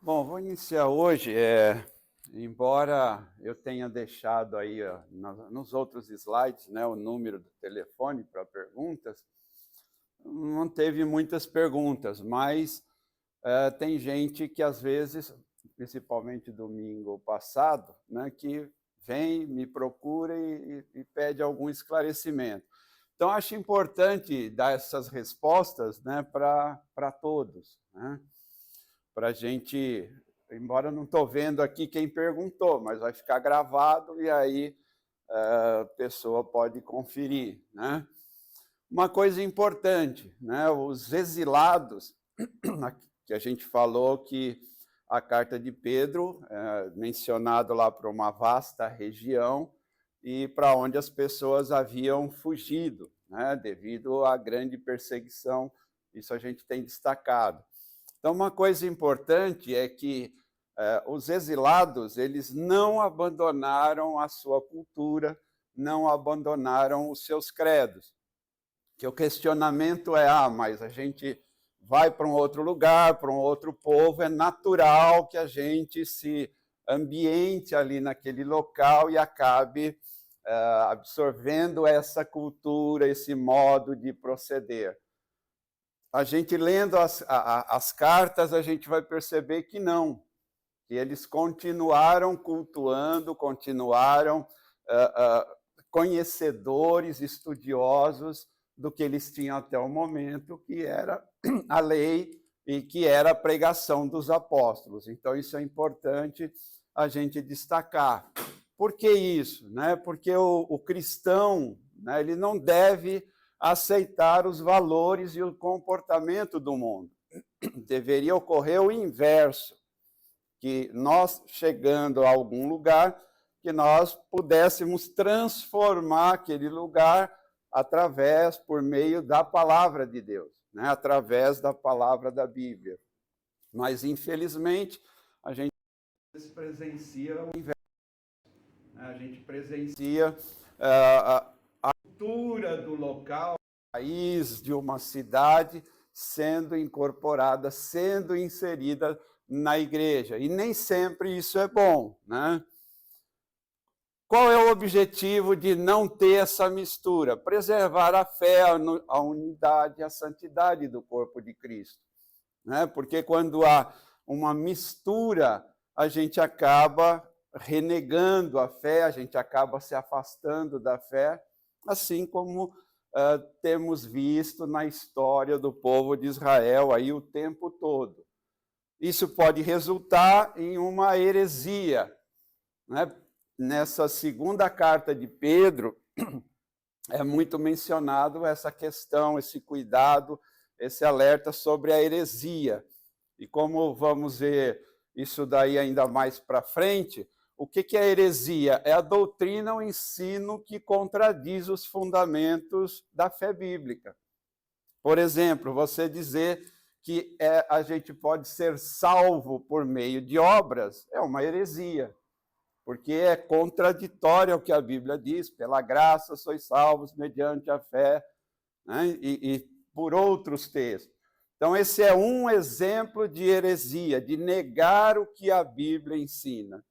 Bom, vou iniciar hoje, embora eu tenha deixado aí nos outros slides, né, o número do telefone para perguntas, não teve muitas perguntas, mas tem gente que às vezes, principalmente domingo passado, né, que vem, me procura e pede algum esclarecimento. Então, acho importante dar essas respostas, né, para todos, né? Para a gente, embora eu não estou vendo aqui quem perguntou, mas vai ficar gravado e aí a pessoa pode conferir, né? Uma coisa importante, né? Os exilados, que a gente falou que a carta de Pedro é mencionado lá para uma vasta região e para onde as pessoas haviam fugido, né? Devido à grande perseguição, isso a gente tem destacado. Então, uma coisa importante é que os exilados, eles não abandonaram a sua cultura, não abandonaram os seus credos. Que o questionamento é, mas a gente vai para um outro lugar, para um outro povo, é natural que a gente se ambiente ali naquele local e acabe absorvendo essa cultura, esse modo de proceder. A gente lendo as cartas, a gente vai perceber que não, que eles continuaram cultuando, continuaram conhecedores, estudiosos do que eles tinham até o momento, que era a lei e que era a pregação dos apóstolos. Então, isso é importante a gente destacar. Por que isso? Né? Porque o cristão, né, ele não deve aceitar os valores e o comportamento do mundo. Deveria ocorrer o inverso, que nós, chegando a algum lugar, que nós pudéssemos transformar aquele lugar por meio da palavra de Deus, né? Através da palavra da Bíblia. Mas, infelizmente, a gente presencia o inverso. A gente presencia a cultura do local, país, de uma cidade, sendo incorporada, sendo inserida na igreja. E nem sempre isso é bom, né? Qual é o objetivo de não ter essa mistura? Preservar a fé, a unidade, a santidade do corpo de Cristo, né? Porque quando há uma mistura, a gente acaba renegando a fé, a gente acaba se afastando da fé, assim como temos visto na história do povo de Israel aí o tempo todo. Isso pode resultar em uma heresia, né? Nessa segunda carta de Pedro, é muito mencionado essa questão, esse cuidado, esse alerta sobre a heresia. E como vamos ver isso daí ainda mais para frente, o que é heresia? É a doutrina, o ensino que contradiz os fundamentos da fé bíblica. Por exemplo, você dizer que a gente pode ser salvo por meio de obras é uma heresia, porque é contraditório ao que a Bíblia diz, pela graça sois salvos mediante a fé, né? E por outros textos. Então, esse é um exemplo de heresia, de negar o que a Bíblia ensina.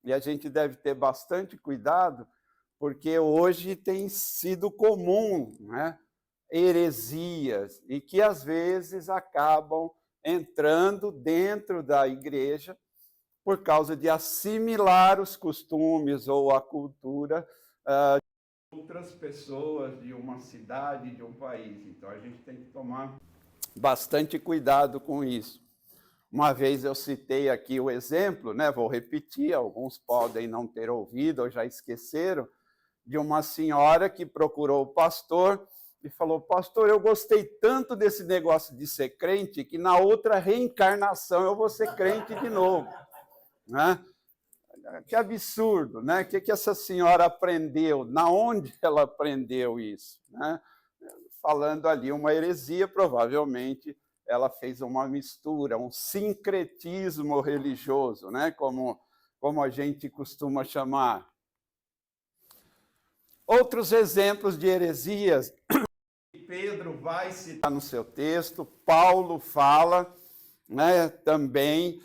E a gente deve ter bastante cuidado, porque hoje tem sido comum, né, heresias, e que às vezes acabam entrando dentro da igreja por causa de assimilar os costumes ou a cultura de outras pessoas, de uma cidade, de um país. Então, a gente tem que tomar bastante cuidado com isso. Uma vez eu citei aqui o exemplo, né, vou repetir, alguns podem não ter ouvido ou já esqueceram, de uma senhora que procurou o pastor e falou: pastor, eu gostei tanto desse negócio de ser crente que na outra reencarnação eu vou ser crente de novo. Né? Que absurdo, né? O que essa senhora aprendeu? Na onde ela aprendeu isso? Né? Falando ali uma heresia, provavelmente ela fez uma mistura, um sincretismo religioso, né? Como a gente costuma chamar. Outros exemplos de heresias, Pedro vai citar no seu texto, Paulo fala, né, também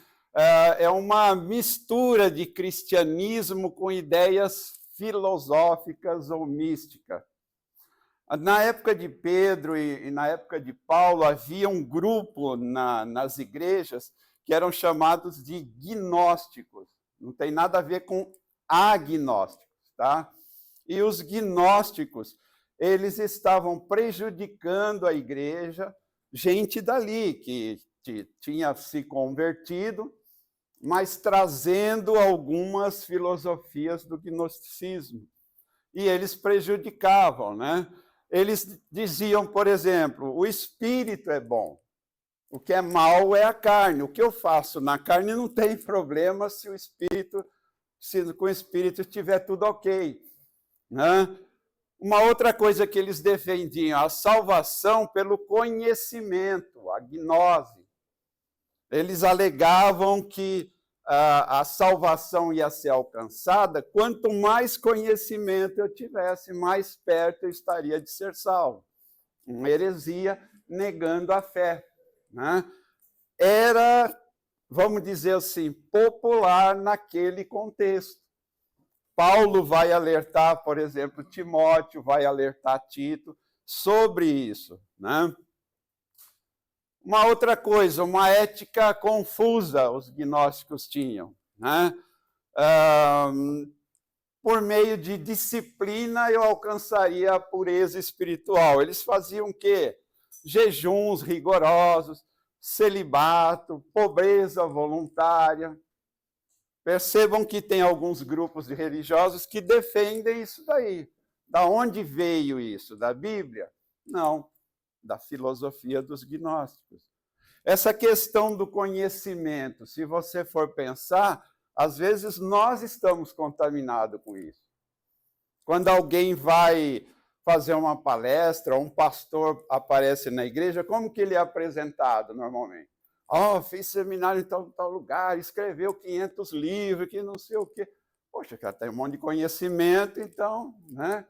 é uma mistura de cristianismo com ideias filosóficas ou místicas. Na época de Pedro e na época de Paulo, havia um grupo nas igrejas que eram chamados de gnósticos. Não tem nada a ver com agnósticos, tá? E os gnósticos, eles estavam prejudicando a igreja, gente dali que tinha se convertido, mas trazendo algumas filosofias do gnosticismo. E eles prejudicavam, né? Eles diziam, por exemplo, o espírito é bom, o que é mal é a carne. O que eu faço na carne não tem problema se com o espírito estiver tudo ok, né? Uma outra coisa que eles defendiam, a salvação pelo conhecimento, a gnose. Eles alegavam que a salvação ia ser alcançada quanto mais conhecimento eu tivesse, mais perto eu estaria de ser salvo. Uma heresia negando a fé, né? Era, vamos dizer assim, popular naquele contexto. Paulo vai alertar, por exemplo, Timóteo, vai alertar Tito sobre isso, né? Uma outra coisa, uma ética confusa os gnósticos tinham, né? Por meio de disciplina eu alcançaria a pureza espiritual. Eles faziam o quê? Jejuns rigorosos, celibato, pobreza voluntária. Percebam que tem alguns grupos de religiosos que defendem isso daí. Da onde veio isso? Da Bíblia? Não, da filosofia dos gnósticos. Essa questão do conhecimento, se você for pensar, às vezes nós estamos contaminados com isso. Quando alguém vai fazer uma palestra, um pastor aparece na igreja, como que ele é apresentado normalmente? Fiz seminário em tal lugar, escreveu 500 livros, que não sei o quê. Poxa, cara, tem um monte de conhecimento, então, né?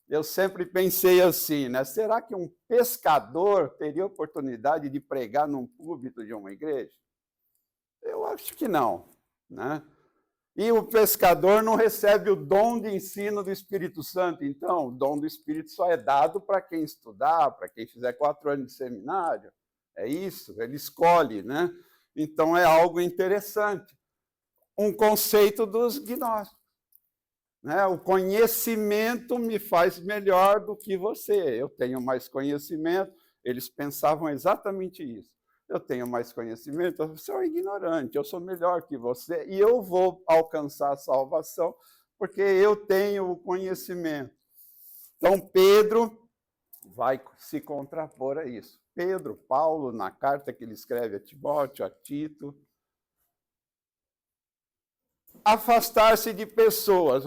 Eu sempre pensei assim, né? Será que um pescador teria oportunidade de pregar num púlpito de uma igreja? Eu acho que não, né? E o pescador não recebe o dom de ensino do Espírito Santo, então o dom do Espírito só é dado para quem estudar, para quem fizer 4 anos de seminário. É isso, ele escolhe, né? Então é algo interessante. Um conceito dos gnósticos. Né? O conhecimento me faz melhor do que você. Eu tenho mais conhecimento. Eles pensavam exatamente isso. Eu tenho mais conhecimento, você é um ignorante, eu sou melhor que você e eu vou alcançar a salvação porque eu tenho o conhecimento. Então, Pedro vai se contrapor a isso. Pedro, Paulo, na carta que ele escreve a Timóteo, a Tito, afastar-se de pessoas.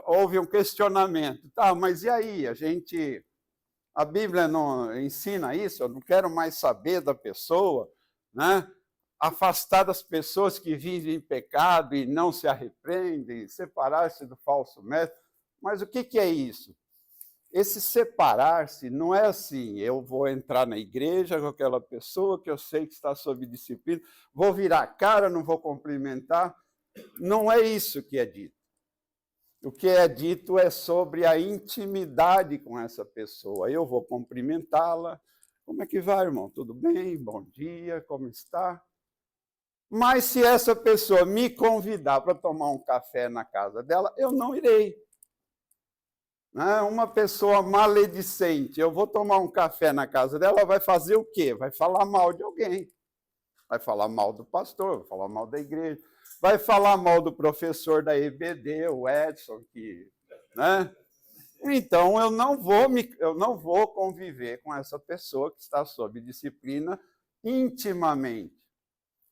Houve um questionamento. Tá, mas e aí? A Bíblia não ensina isso? Eu não quero mais saber da pessoa, né? Afastar das pessoas que vivem em pecado e não se arrependem, separar-se do falso mestre. Mas o que é isso? Esse separar-se não é assim, eu vou entrar na igreja com aquela pessoa que eu sei que está sob disciplina, vou virar a cara, não vou cumprimentar. Não é isso que é dito. O que é dito é sobre a intimidade com essa pessoa. Eu vou cumprimentá-la. Como é que vai, irmão? Tudo bem? Bom dia, como está? Mas se essa pessoa me convidar para tomar um café na casa dela, eu não irei. Uma pessoa maledicente, eu vou tomar um café na casa dela, vai fazer o quê? Vai falar mal de alguém. Vai falar mal do pastor, vai falar mal da igreja. Vai falar mal do professor da EBD, o Edson, né? Então, eu não vou conviver com essa pessoa que está sob disciplina intimamente.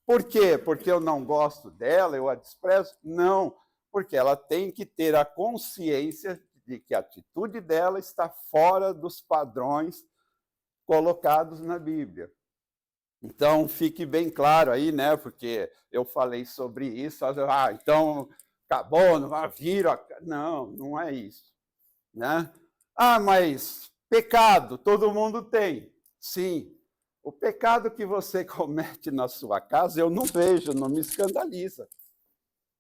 Por quê? Porque eu não gosto dela, eu a desprezo? Não, porque ela tem que ter a consciência de que a atitude dela está fora dos padrões colocados na Bíblia. Então, fique bem claro aí, né? Porque eu falei sobre isso, então acabou, não vai vir. Não, não é isso, né? Mas pecado todo mundo tem. Sim, O pecado que você comete na sua casa, eu não vejo, não me escandaliza.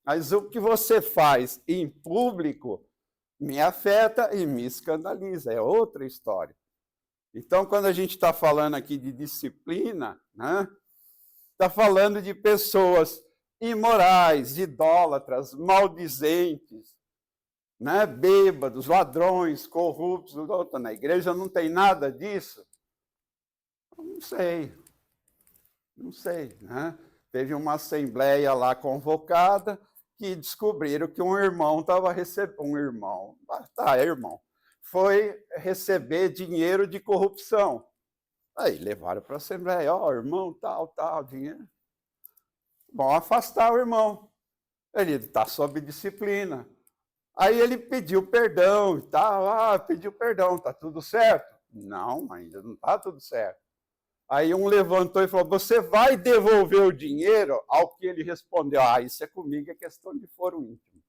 Mas o que você faz em público me afeta e me escandaliza, é outra história. Então, quando a gente está falando aqui de disciplina, né, está falando de pessoas imorais, idólatras, maldizentes, né, bêbados, ladrões, corruptos. Na igreja não tem nada disso? Não sei. Não sei, né? Teve uma assembleia lá convocada que descobriram que um irmão estava recebendo... irmão, foi receber dinheiro de corrupção. Aí levaram para a assembleia, irmão, tal, dinheiro. Vão afastar o irmão. Ele está sob disciplina. Aí ele pediu perdão e tal, pediu perdão, está tudo certo? Não, ainda não está tudo certo. Aí um levantou e falou, você vai devolver o dinheiro? Ao que ele respondeu, isso é comigo, é questão de foro íntimo.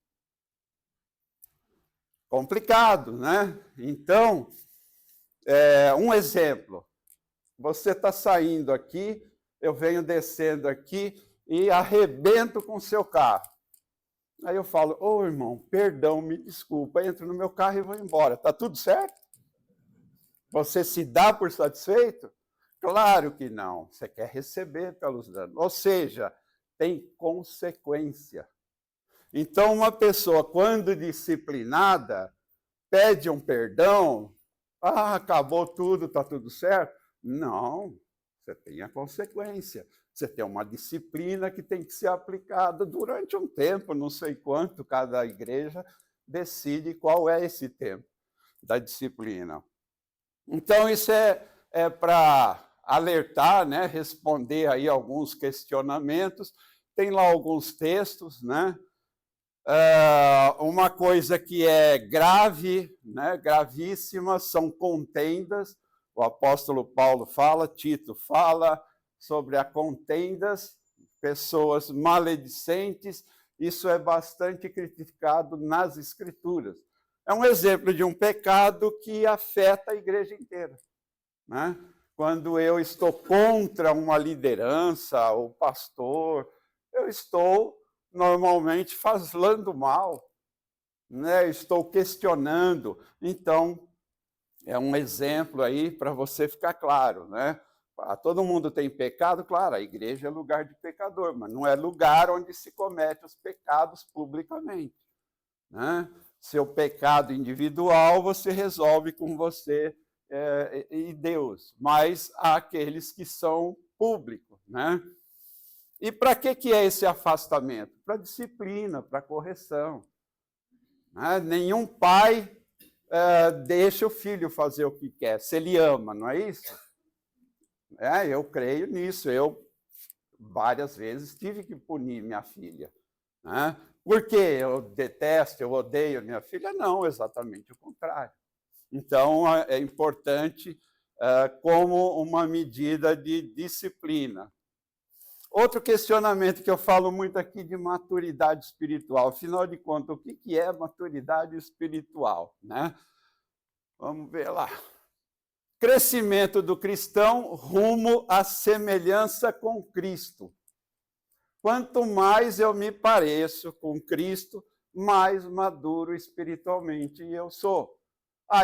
Complicado, né? Então, um exemplo. Você está saindo aqui, eu venho descendo aqui e arrebento com o seu carro. Aí eu falo, irmão, perdão, me desculpa, entro no meu carro e vou embora. Está tudo certo? Você se dá por satisfeito? Claro que não. Você quer receber pelos danos. Ou seja, tem consequência. Então, uma pessoa, quando disciplinada, pede um perdão, acabou tudo, está tudo certo? Não, você tem a consequência. Você tem uma disciplina que tem que ser aplicada durante um tempo, não sei quanto, cada igreja decide qual é esse tempo da disciplina. Então, isso é para alertar, né, responder aí alguns questionamentos. Tem lá alguns textos, né? Uma coisa que é grave, né, gravíssima, são contendas. O apóstolo Paulo fala, Tito fala sobre as contendas, pessoas maledicentes. Isso é bastante criticado nas Escrituras. É um exemplo de um pecado que afeta a igreja inteira, né? Quando eu estou contra uma liderança, o pastor, eu estou normalmente falando mal, né? Estou questionando. Então, é um exemplo aí para você ficar claro, né? Todo mundo tem pecado, claro, a igreja é lugar de pecador, mas não é lugar onde se comete os pecados publicamente, né? Seu pecado individual você resolve com você e Deus, mas há aqueles que são públicos, né? E para que é esse afastamento? Para disciplina, para correção, né? Nenhum pai deixa o filho fazer o que quer, se ele ama, não é isso? Eu creio nisso, eu várias vezes tive que punir minha filha, né? Porque eu detesto, eu odeio minha filha? Não, exatamente o contrário. Então, é importante como uma medida de disciplina. Outro questionamento que eu falo muito aqui de maturidade espiritual. Afinal de contas, o que é maturidade espiritual, né? Vamos ver lá. Crescimento do cristão rumo à semelhança com Cristo. Quanto mais eu me pareço com Cristo, mais maduro espiritualmente eu sou.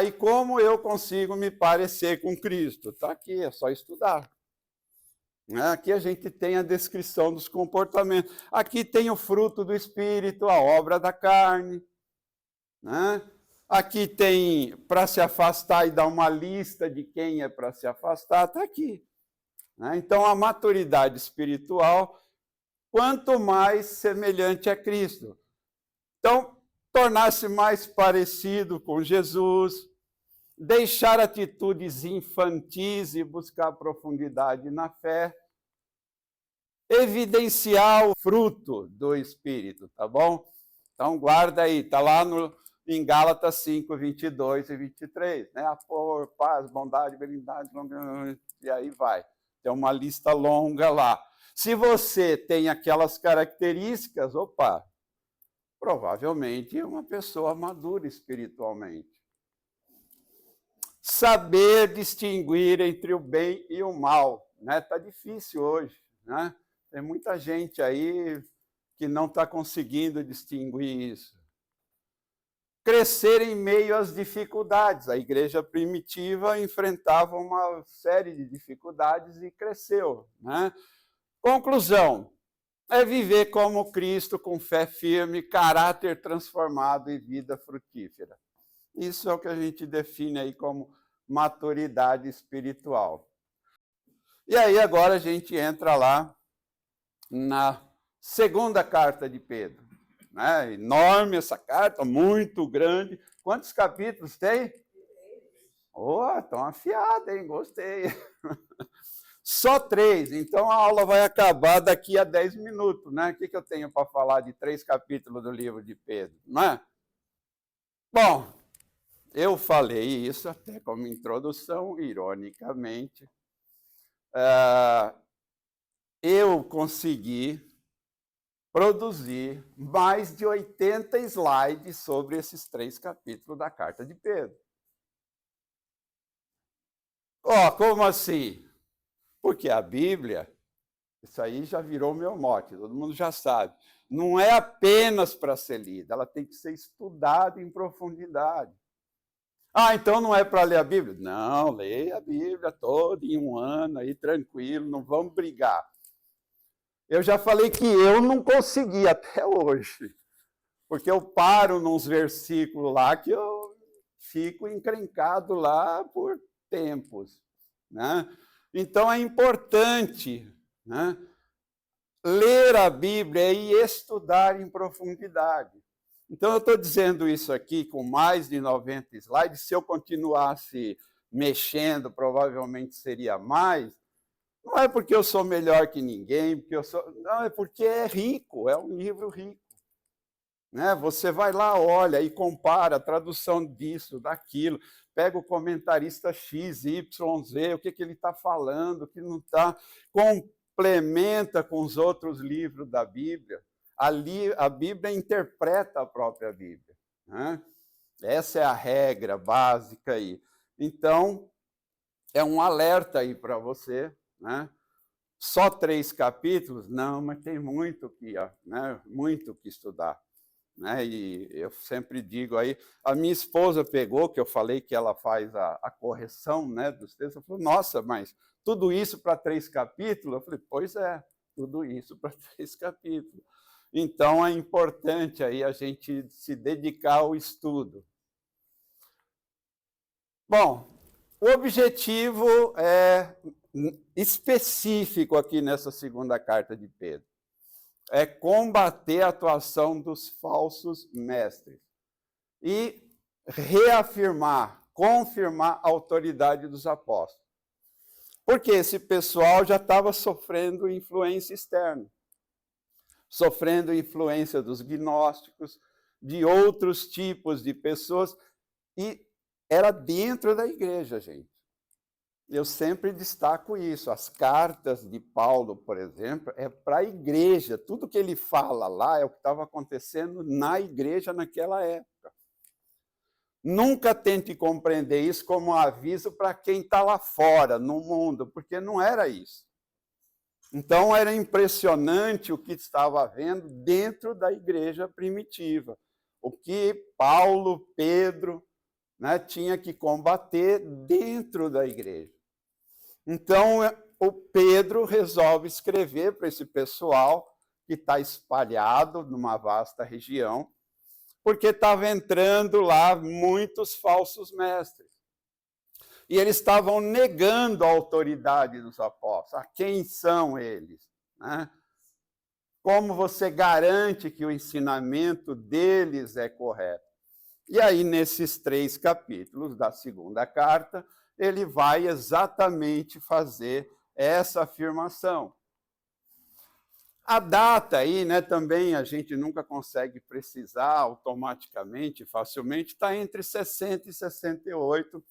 E como eu consigo me parecer com Cristo? Está aqui, é só estudar. Aqui a gente tem a descrição dos comportamentos. Aqui tem o fruto do Espírito, a obra da carne, né? Aqui tem para se afastar e dar uma lista de quem é para se afastar, está aqui, né? Então, a maturidade espiritual, quanto mais semelhante a Cristo. Então, tornar-se mais parecido com Jesus, deixar atitudes infantis e buscar profundidade na fé, evidenciar o fruto do Espírito, tá bom? Então, guarda aí, está lá em Gálatas 5, 22 e 23, né? Amor, paz, bondade, benignidade, e aí vai. Tem uma lista longa lá. Se você tem aquelas características, provavelmente é uma pessoa madura espiritualmente. Saber distinguir entre o bem e o mal. né? Está difícil hoje, né? Tem muita gente aí que não está conseguindo distinguir isso. Crescer em meio às dificuldades. A igreja primitiva enfrentava uma série de dificuldades e cresceu, né? Conclusão: é viver como Cristo, com fé firme, caráter transformado e vida frutífera. Isso é o que a gente define aí como maturidade espiritual. E aí agora a gente entra lá na segunda carta de Pedro. Né? Enorme essa carta, muito grande. Quantos capítulos tem? Oh, tão afiada, hein? Gostei. Só 3, então a aula vai acabar daqui a 10 minutos, né? O que eu tenho para falar de 3 capítulos do livro de Pedro, não é? Bom, eu falei isso até como introdução, ironicamente. Eu consegui produzir mais de 80 slides sobre esses 3 capítulos da carta de Pedro. Como assim? Porque a Bíblia, isso aí já virou meu mote, todo mundo já sabe, não é apenas para ser lida, ela tem que ser estudada em profundidade. Então não é para ler a Bíblia? Não, leia a Bíblia toda em um ano, aí tranquilo, não vamos brigar. Eu já falei que eu não consegui até hoje, porque eu paro nos versículos lá que eu fico encrencado lá por tempos, né? Então é importante, né, ler a Bíblia e estudar em profundidade. Então eu estou dizendo isso aqui com mais de 90 slides. Se eu continuasse mexendo, provavelmente seria mais. Não é porque eu sou melhor que ninguém, não, é porque é rico, é um livro rico. Né? Você vai lá, olha e compara a tradução disso, daquilo, pega o comentarista X, Y, Z, o que ele está falando, o que não está, complementa com os outros livros da Bíblia. Ali a Bíblia interpreta a própria Bíblia. Né? Essa é a regra básica aí. Então, é um alerta aí para você, né? Só 3 capítulos? Não, mas tem muito muito que estudar. Né? E eu sempre digo aí, a minha esposa pegou, que eu falei que ela faz a correção, né, dos textos, ela falou, nossa, mas tudo isso para 3 capítulos? Eu falei, pois é, tudo isso para 3 capítulos. Então é importante aí a gente se dedicar ao estudo. Bom, o objetivo é específico aqui nessa segunda carta de Pedro. É combater a atuação dos falsos mestres e reafirmar, confirmar a autoridade dos apóstolos. Porque esse pessoal já estava sofrendo influência externa, sofrendo influência dos gnósticos, de outros tipos de pessoas, e era dentro da igreja, gente. Eu sempre destaco isso. As cartas de Paulo, por exemplo, é para a igreja. Tudo que ele fala lá é o que estava acontecendo na igreja naquela época. Nunca tente compreender isso como um aviso para quem está lá fora, no mundo, porque não era isso. Então, era impressionante o que estava havendo dentro da igreja primitiva. O que Paulo, Pedro, né, tinha que combater dentro da igreja. Então, o Pedro resolve escrever para esse pessoal que está espalhado numa vasta região, porque estava entrando lá muitos falsos mestres. E eles estavam negando a autoridade dos apóstolos. Quem são eles? Né? Como você garante que o ensinamento deles é correto? E aí, nesses 3 capítulos da segunda carta, ele vai exatamente fazer essa afirmação. A data aí, né, também a gente nunca consegue precisar automaticamente, facilmente, está entre 60 e 68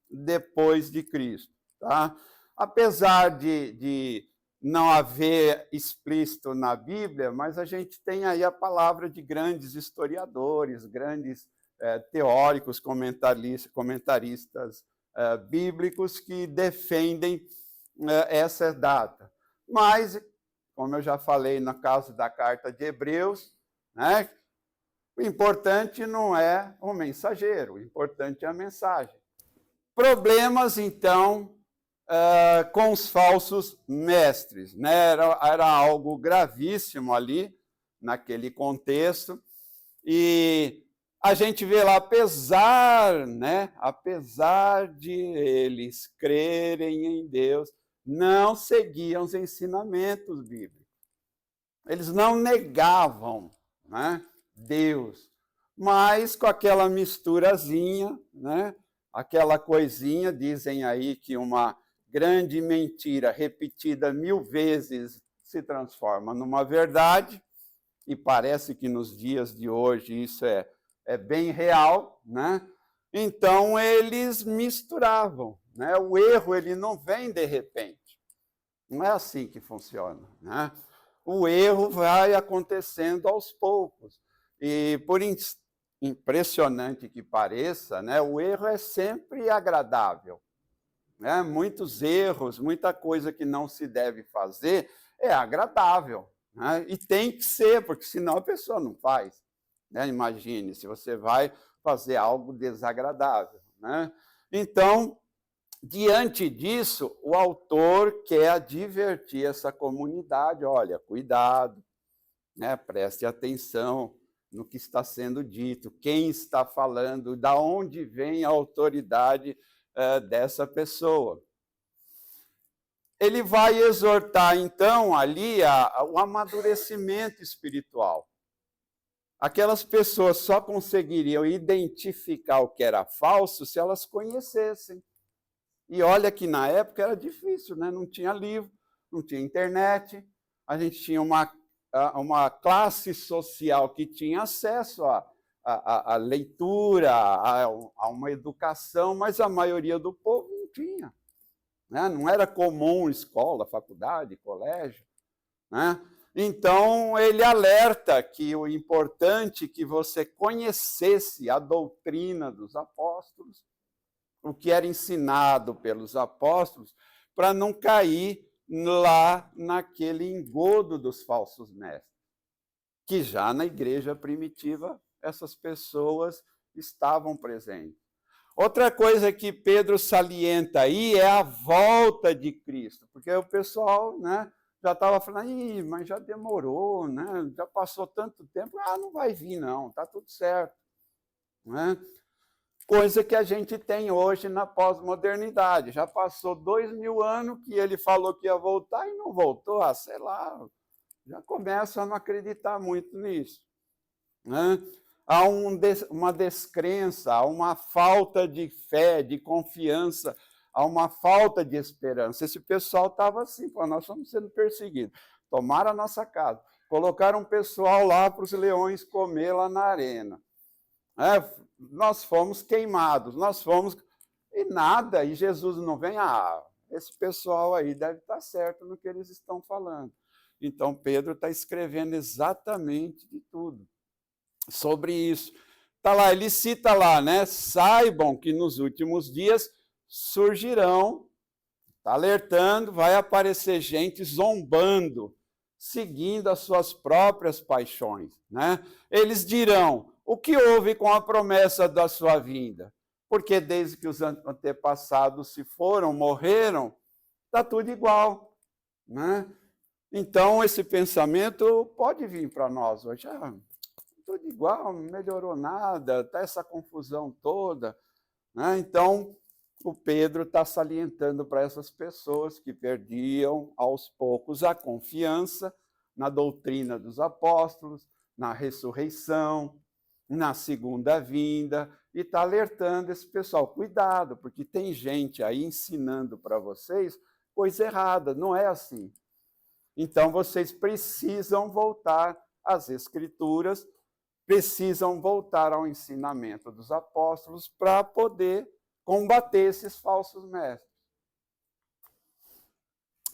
depois de Cristo. Tá? Apesar de não haver explícito na Bíblia, mas a gente tem aí a palavra de grandes historiadores, grandes teóricos, comentaristas bíblicos que defendem essa data. Mas, como eu já falei no caso da carta de Hebreus, né, o importante não é o mensageiro, o importante é a mensagem. Problemas, então, com os falsos mestres, né? Era algo gravíssimo ali, naquele contexto, e a gente vê lá, apesar de eles crerem em Deus, não seguiam os ensinamentos bíblicos. Eles não negavam, né, Deus, mas com aquela misturazinha, né, aquela coisinha, dizem aí que uma grande mentira repetida 1000 vezes se transforma numa verdade, e parece que nos dias de hoje isso é bem real, né? Então eles misturavam, né? O erro ele não vem de repente, não é assim que funciona, né? O erro vai acontecendo aos poucos, e por impressionante que pareça, né? O erro é sempre agradável, né? Muitos erros, muita coisa que não se deve fazer é agradável, né? E tem que ser, porque senão a pessoa não faz, né? Imagine se você vai fazer algo desagradável, né? Então, diante disso, o autor quer advertir essa comunidade: olha, cuidado, né? Preste atenção no que está sendo dito, quem está falando, da onde vem a autoridade dessa pessoa. Ele vai exortar, então, ali o amadurecimento espiritual. Aquelas pessoas só conseguiriam identificar o que era falso se elas conhecessem. E olha que na época era difícil, né? Não tinha livro, não tinha internet, a gente tinha uma classe social que tinha acesso à leitura, a uma educação, mas a maioria do povo não tinha, né? Não era comum escola, faculdade, colégio, né? Então, ele alerta que o importante é que você conhecesse a doutrina dos apóstolos, o que era ensinado pelos apóstolos, para não cair lá naquele engodo dos falsos mestres, que já na igreja primitiva essas pessoas estavam presentes. Outra coisa que Pedro salienta aí é a volta de Cristo, porque o pessoal, né, já estava falando: mas já demorou, né, já passou tanto tempo, não vai vir não, está tudo certo, né? Coisa que a gente tem hoje na pós-modernidade. Já passou 2000 anos que ele falou que ia voltar e não voltou, sei lá, já começam a não acreditar muito nisso, né? Há uma descrença, há uma falta de fé, de confiança, há uma falta de esperança. Esse pessoal estava assim: nós estamos sendo perseguidos, tomaram a nossa casa, colocaram um pessoal lá para os leões comer lá na arena. Nós fomos queimados, nós fomos... E nada, e Jesus não vem, esse pessoal aí deve estar certo no que eles estão falando. Então, Pedro está escrevendo exatamente de tudo sobre isso. Tá lá, ele cita lá, né? Saibam que nos últimos dias surgirão, está alertando, vai aparecer gente zombando, seguindo as suas próprias paixões, né? Eles dirão: o que houve com a promessa da sua vinda? Porque desde que os antepassados se foram, morreram, está tudo igual, né? Então, esse pensamento pode vir para nós hoje: tudo igual, não melhorou nada, está essa confusão toda, né? Então, o Pedro está salientando para essas pessoas que perdiam aos poucos a confiança na doutrina dos apóstolos, na ressurreição, na segunda vinda, e está alertando esse pessoal: cuidado, porque tem gente aí ensinando para vocês coisa errada, não é assim. Então, vocês precisam voltar às Escrituras, precisam voltar ao ensinamento dos apóstolos para poder combater esses falsos mestres.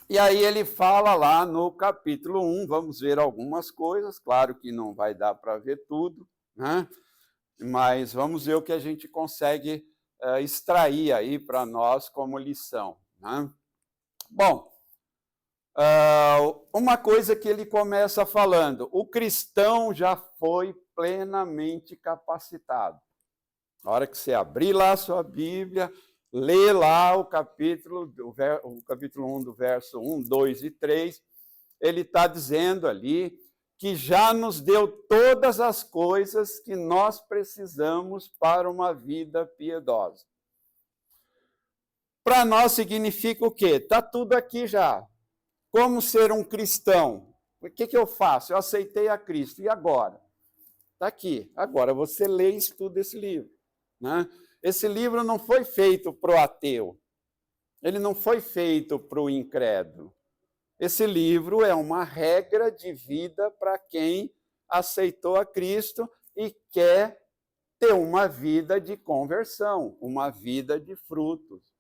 E aí ele fala lá no capítulo 1, vamos ver algumas coisas, claro que não vai dar para ver tudo, né? Mas vamos ver o que a gente consegue extrair aí para nós como lição, né? Bom, uma coisa que ele começa falando, o cristão já foi plenamente capacitado. Na hora que você abrir lá a sua Bíblia, lê lá o capítulo 1, do verso 1, 2 e 3, ele está dizendo ali que já nos deu todas as coisas que nós precisamos para uma vida piedosa. Para nós significa o quê? Está tudo aqui já. Como ser um cristão? O que eu faço? Eu aceitei a Cristo. E agora? Está aqui. Agora você lê e estuda esse livro. Né? Esse livro não foi feito para o ateu. Ele não foi feito para o incrédulo. Esse livro é uma regra de vida para quem aceitou a Cristo e quer ter uma vida de conversão, uma vida de frutos.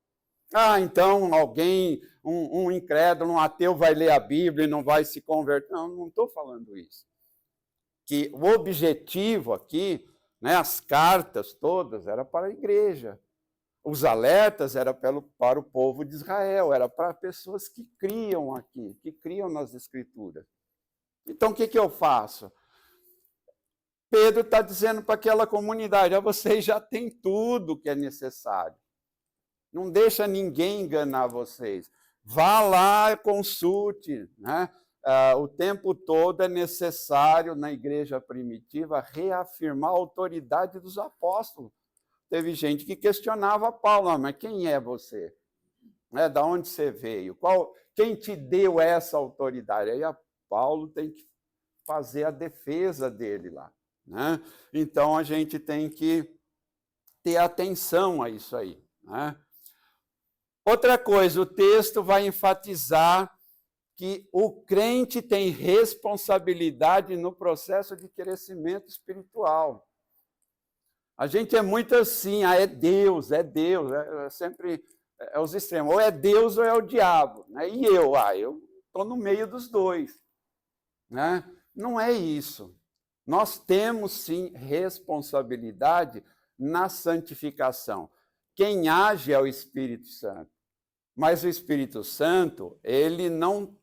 Ah, então alguém, um incrédulo, um ateu vai ler a Bíblia e não vai se converter. Não, não estou falando isso. Que o objetivo aqui, né, as cartas todas, era para a igreja. Os alertas eram para o povo de Israel, era para pessoas que criam aqui, que criam nas Escrituras. Então, o que eu faço? Pedro está dizendo para aquela comunidade, vocês já têm tudo que é necessário. Não deixa ninguém enganar vocês. Vá lá, consulte. Né? O tempo todo é necessário, na igreja primitiva, reafirmar a autoridade dos apóstolos. Teve gente que questionava Paulo, mas quem é você? Da onde você veio? Quem te deu essa autoridade? Aí Paulo tem que fazer a defesa dele lá. Né? Então, a gente tem que ter atenção a isso aí. Né? Outra coisa, o texto vai enfatizar que o crente tem responsabilidade no processo de crescimento espiritual. A gente é muito assim, é Deus, sempre os extremos, ou é Deus ou é o diabo. Né? E eu estou no meio dos dois. Né? Não é isso. Nós temos, sim, responsabilidade na santificação. Quem age é o Espírito Santo. Mas o Espírito Santo, ele não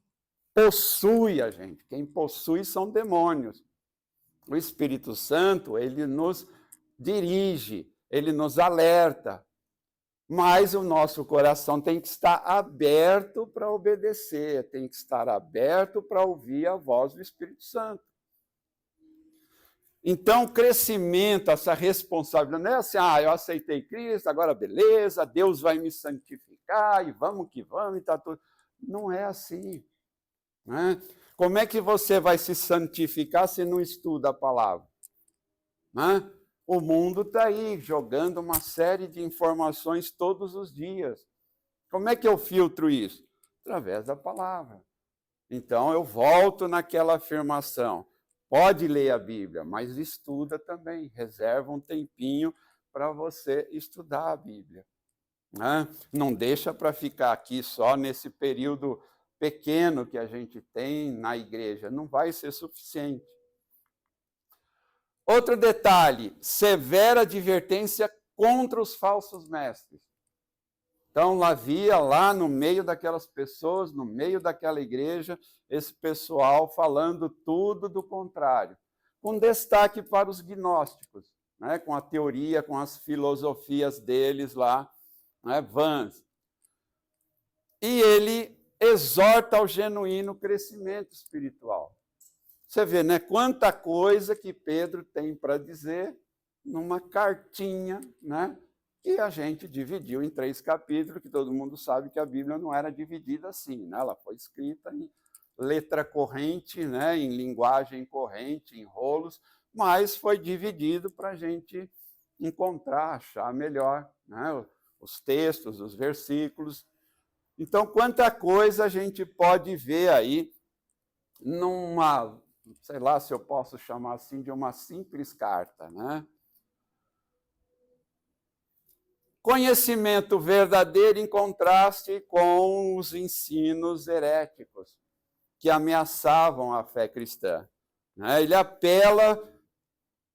possui a gente. Quem possui são demônios. O Espírito Santo, ele nos dirige, ele nos alerta. Mas o nosso coração tem que estar aberto para obedecer, tem que estar aberto para ouvir a voz do Espírito Santo. Então, o crescimento, essa responsabilidade, não é assim, eu aceitei Cristo, agora beleza, Deus vai me santificar, e vamos que vamos, e está tudo. Não é assim. Né? Como é que você vai se santificar se não estuda a palavra? Né? O mundo está aí, jogando uma série de informações todos os dias. Como é que eu filtro isso? Através da palavra. Então, eu volto naquela afirmação. Pode ler a Bíblia, mas estuda também. Reserva um tempinho para você estudar a Bíblia. Né? Não deixa para ficar aqui só nesse período pequeno que a gente tem na igreja. Não vai ser suficiente. Outro detalhe, severa advertência contra os falsos mestres. Então, havia lá no meio daquelas pessoas, no meio daquela igreja, esse pessoal falando tudo do contrário, com destaque para os gnósticos, né, com a teoria, com as filosofias deles lá, né, vãs. E ele exorta ao genuíno crescimento espiritual. Você vê, né, quanta coisa que Pedro tem para dizer numa cartinha, né, que a gente dividiu em 3 capítulos, que todo mundo sabe que a Bíblia não era dividida assim, né? Ela foi escrita em letra corrente, né? Em linguagem corrente, em rolos, mas foi dividido para a gente encontrar, achar melhor, né? Os textos, os versículos. Então, quanta coisa a gente pode ver aí numa, sei lá se eu posso chamar assim, de uma simples carta, né? Conhecimento verdadeiro em contraste com os ensinos heréticos que ameaçavam a fé cristã. Ele apela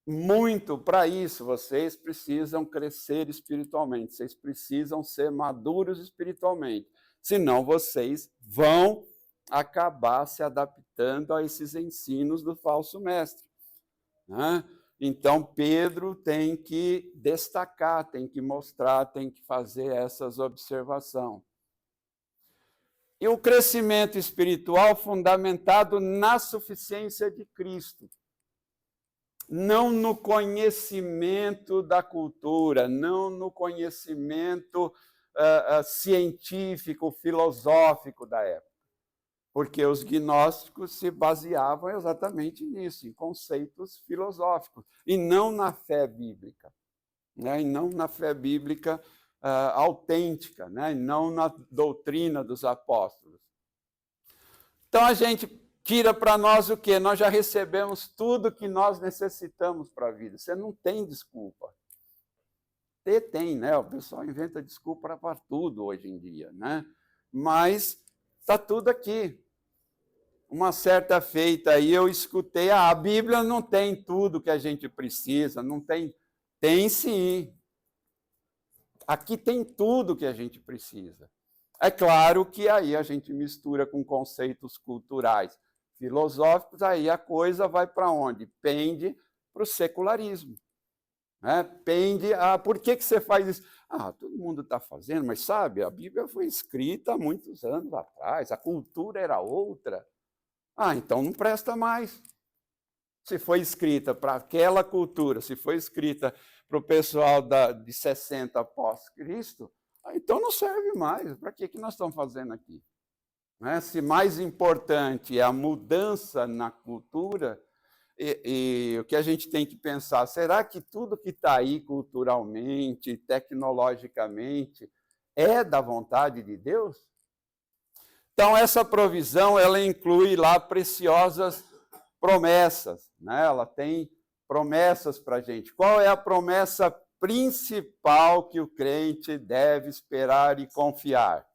muito para isso. Vocês precisam crescer espiritualmente, vocês precisam ser maduros espiritualmente. senão vocês vão acabar se adaptando a esses ensinos do falso mestre. Né? Então, Pedro tem que destacar, tem que mostrar, tem que fazer essas observações. E o crescimento espiritual fundamentado na suficiência de Cristo. Não no conhecimento da cultura, não no conhecimento científico, filosófico da época. Porque os gnósticos se baseavam exatamente nisso, em conceitos filosóficos, e não na fé bíblica, né? E não na fé bíblica autêntica, né? E não na doutrina dos apóstolos. Então a gente tira para nós o quê? Nós já recebemos tudo que nós necessitamos para a vida. Você não tem desculpa. Tem, né? O pessoal inventa desculpa para tudo hoje em dia, né? Mas está tudo aqui. Uma certa feita aí eu escutei, a Bíblia não tem tudo que a gente precisa, não tem. Tem sim. Aqui tem tudo que a gente precisa. É claro que aí a gente mistura com conceitos culturais, filosóficos, aí a coisa vai para onde? Pende para o secularismo. Né? Pende a... Por que você faz isso? Todo mundo está fazendo, mas sabe, a Bíblia foi escrita há muitos anos atrás, a cultura era outra. Então não presta mais. Se foi escrita para aquela cultura, se foi escrita para o pessoal de 60 após Cristo, então não serve mais. Para que nós estamos fazendo aqui? Né? Se mais importante é a mudança na cultura, e o que a gente tem que pensar, será que tudo que está aí culturalmente, tecnologicamente, é da vontade de Deus? Então, essa provisão, ela inclui lá preciosas promessas, né? Ela tem promessas para a gente. Qual é a promessa principal que o crente deve esperar e confiar?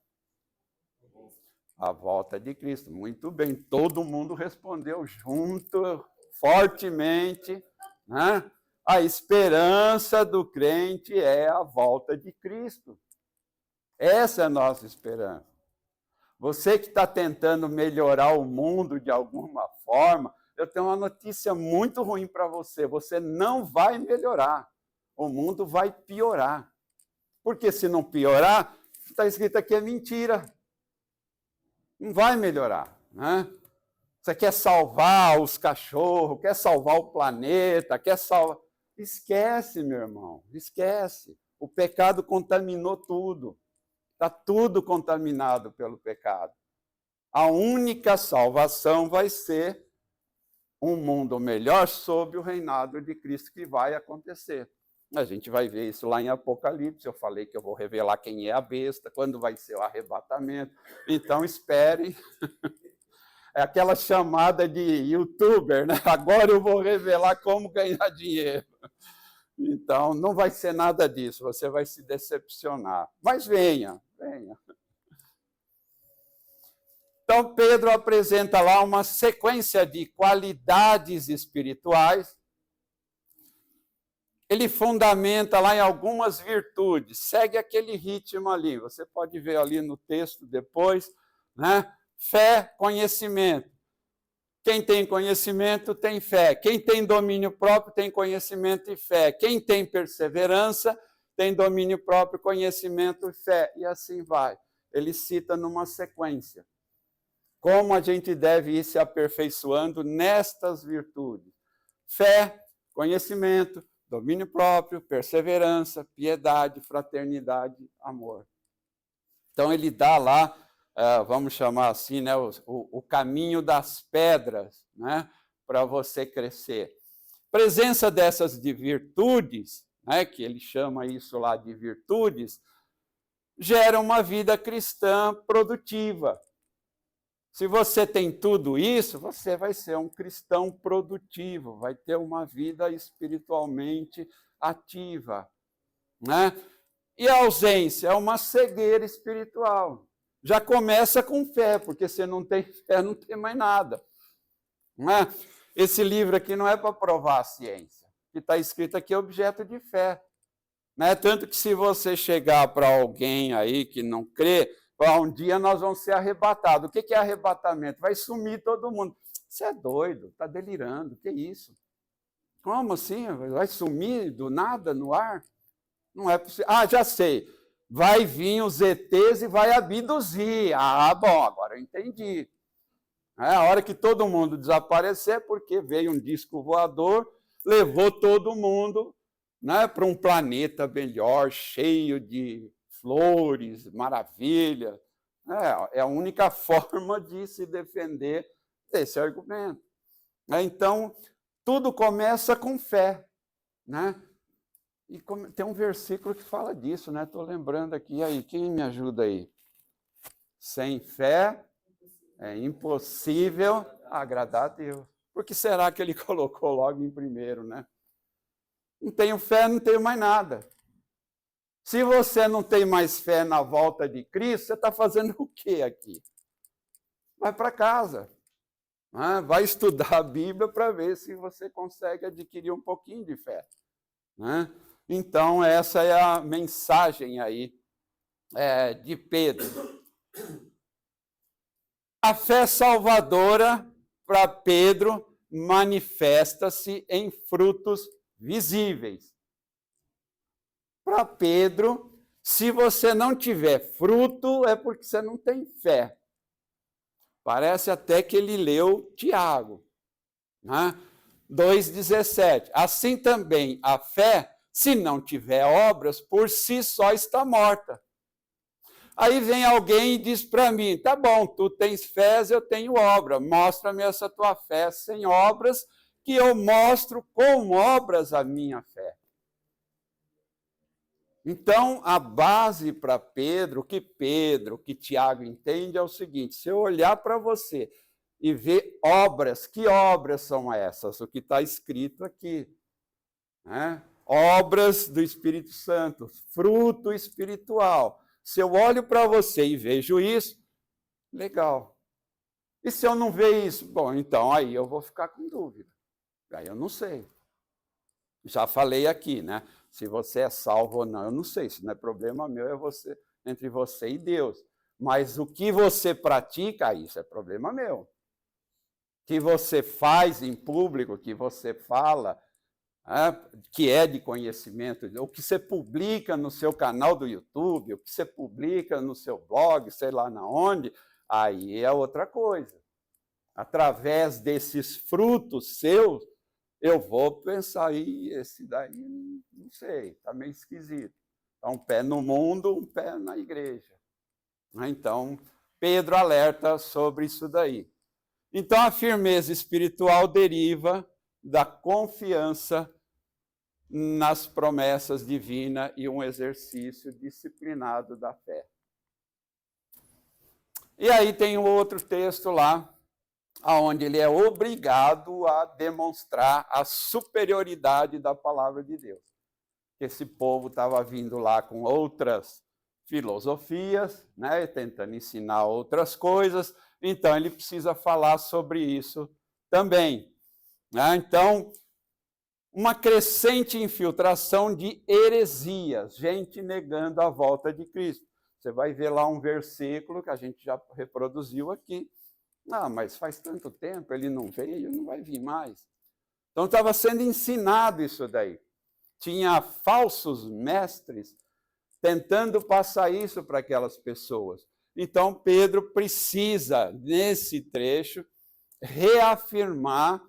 A volta de Cristo. Muito bem, todo mundo respondeu junto, fortemente, né? A esperança do crente é a volta de Cristo. Essa é a nossa esperança. Você que está tentando melhorar o mundo de alguma forma, eu tenho uma notícia muito ruim para você. Você não vai melhorar. O mundo vai piorar. Porque se não piorar, está escrito aqui é mentira. Não vai melhorar, né? Você quer salvar os cachorros, quer salvar o planeta, quer salvar... Esquece, meu irmão, esquece. O pecado contaminou tudo. Está tudo contaminado pelo pecado. A única salvação vai ser um mundo melhor sob o reinado de Cristo que vai acontecer. A gente vai ver isso lá em Apocalipse. Eu falei que eu vou revelar quem é a besta, quando vai ser o arrebatamento. Então, esperem. É aquela chamada de youtuber, né? Agora eu vou revelar como ganhar dinheiro. Então, não vai ser nada disso, você vai se decepcionar. Mas venha, venha. Então, Pedro apresenta lá uma sequência de qualidades espirituais. Ele fundamenta lá em algumas virtudes, segue aquele ritmo ali, você pode ver ali no texto depois, né? Fé, conhecimento. Quem tem conhecimento tem fé. Quem tem domínio próprio tem conhecimento e fé. Quem tem perseverança tem domínio próprio, conhecimento e fé. E assim vai. Ele cita numa sequência. Como a gente deve ir se aperfeiçoando nestas virtudes. Fé, conhecimento, domínio próprio, perseverança, piedade, fraternidade, amor. Então ele dá lá, vamos chamar assim, né, o caminho das pedras, né, para você crescer. Presença dessas de virtudes, né, que ele chama isso lá de virtudes, gera uma vida cristã produtiva. Se você tem tudo isso, você vai ser um cristão produtivo, vai ter uma vida espiritualmente ativa, né? E a ausência é uma cegueira espiritual. Já começa com fé, porque se não tem fé, não tem mais nada. Não é? Esse livro aqui não é para provar a ciência. O que está escrito aqui é objeto de fé. Né? Tanto que se você chegar para alguém aí que não crê, Um dia nós vamos ser arrebatados. O que é arrebatamento? Vai sumir todo mundo. Você é doido, está delirando, que isso? Como assim? Vai sumir do nada no ar? Não é possível. Ah, já sei. Vai vir os ETs e vai abduzir. Ah, bom, agora eu entendi. É a hora que todo mundo desaparecer, porque veio um disco voador, levou todo mundo, né, para um planeta melhor, cheio de flores, maravilha. É a única forma de se defender desse argumento. Então, tudo começa com fé, né? E tem um versículo que fala disso, né? Estou lembrando aqui. E aí, quem me ajuda aí? Sem fé é impossível agradar a Deus. Por que será que ele colocou logo em primeiro, né? Não tenho fé, não tenho mais nada. Se você não tem mais fé na volta de Cristo, você está fazendo o quê aqui? Vai para casa. Né? Vai estudar a Bíblia para ver se você consegue adquirir um pouquinho de fé. Né? Então, essa é a mensagem aí de Pedro. A fé salvadora, para Pedro, manifesta-se em frutos visíveis. Para Pedro, se você não tiver fruto, é porque você não tem fé. Parece até que ele leu Tiago, né? 2,17. Assim também a fé, se não tiver obras, por si só está morta. Aí vem alguém e diz para mim, tá bom, tu tens fé, eu tenho obra, mostra-me essa tua fé sem obras, que eu mostro com obras a minha fé. Então, a base para Pedro, que Tiago entende é o seguinte, se eu olhar para você e ver obras, que obras são essas? O que está escrito aqui, né? Obras do Espírito Santo, fruto espiritual. Se eu olho para você e vejo isso, legal. E se eu não ver isso? Bom, então aí eu vou ficar com dúvida. Aí eu não sei. Já falei aqui, né? Se você é salvo ou não, eu não sei. Isso não é problema meu, é você, entre você e Deus. Mas o que você pratica, isso é problema meu. O que você faz em público, o que você fala, que é de conhecimento, o que você publica no seu canal do YouTube, o que você publica no seu blog, sei lá na onde, aí é outra coisa. Através desses frutos seus, eu vou pensar, aí esse daí, não sei, está meio esquisito. Então, um pé no mundo, um pé na igreja. Então, Pedro alerta sobre isso daí. Então, a firmeza espiritual deriva da confiança nas promessas divinas e um exercício disciplinado da fé. E aí tem um outro texto lá, onde ele é obrigado a demonstrar a superioridade da palavra de Deus. Esse povo estava vindo lá com outras filosofias, né, tentando ensinar outras coisas, então ele precisa falar sobre isso também. Né? Então, uma crescente infiltração de heresias, gente negando a volta de Cristo. Você vai ver lá um versículo que a gente já reproduziu aqui. Mas faz tanto tempo, ele não veio, não vai vir mais. Então estava sendo ensinado isso daí. Tinha falsos mestres tentando passar isso para aquelas pessoas. Então Pedro precisa, nesse trecho, reafirmar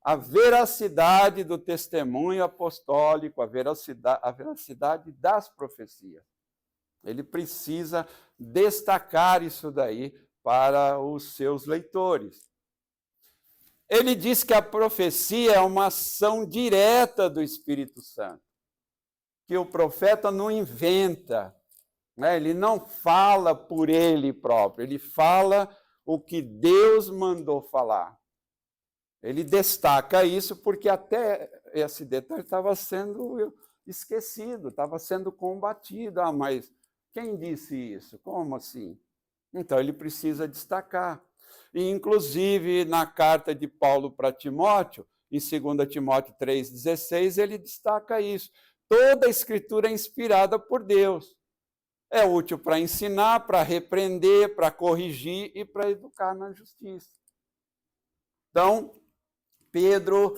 a veracidade do testemunho apostólico, a veracidade das profecias. Ele precisa destacar isso daí para os seus leitores. Ele diz que a profecia é uma ação direta do Espírito Santo, que o profeta não inventa, né? Ele não fala por ele próprio, ele fala o que Deus mandou falar. Ele destaca isso porque até esse detalhe estava sendo esquecido, estava sendo combatido. Mas quem disse isso? Como assim? Então, ele precisa destacar. E, inclusive, na carta de Paulo para Timóteo, em 2 Timóteo 3,16, ele destaca isso. Toda a Escritura é inspirada por Deus. É útil para ensinar, para repreender, para corrigir e para educar na justiça. Então, Pedro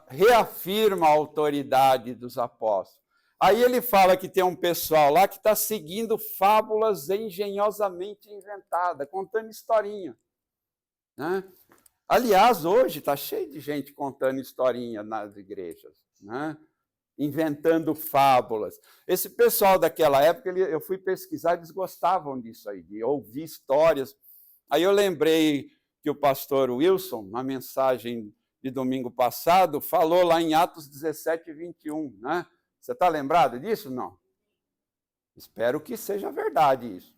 reafirma a autoridade dos apóstolos. Aí ele fala que tem um pessoal lá que está seguindo fábulas engenhosamente inventadas, contando historinha. Né? Aliás, hoje está cheio de gente contando historinha nas igrejas, né? Inventando fábulas. Esse pessoal daquela época, eu fui pesquisar, eles gostavam disso aí, de ouvir histórias. Aí eu lembrei que o pastor Wilson, na mensagem de domingo passado, falou lá em Atos 17, 21. Né? Você está lembrado disso? Não? Espero que seja verdade isso.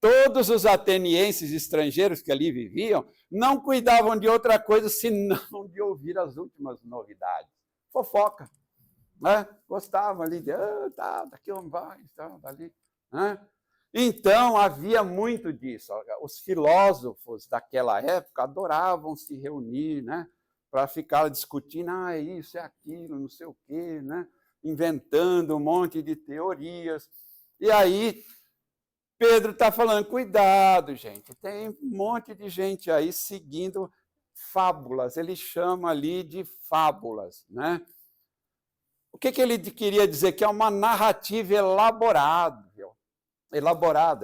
Todos os atenienses estrangeiros que ali viviam não cuidavam de outra coisa senão de ouvir as últimas novidades. Fofoca. Né? Gostavam ali de, daqui um vai, dali. Né? Então, havia muito disso. Os filósofos daquela época adoravam se reunir, né? Para ficar discutindo, é isso, é aquilo, não sei o quê, né? Inventando um monte de teorias. E aí, Pedro está falando, cuidado, gente, tem um monte de gente aí seguindo fábulas, ele chama ali de fábulas, né? O que ele queria dizer? Que é uma narrativa elaborada,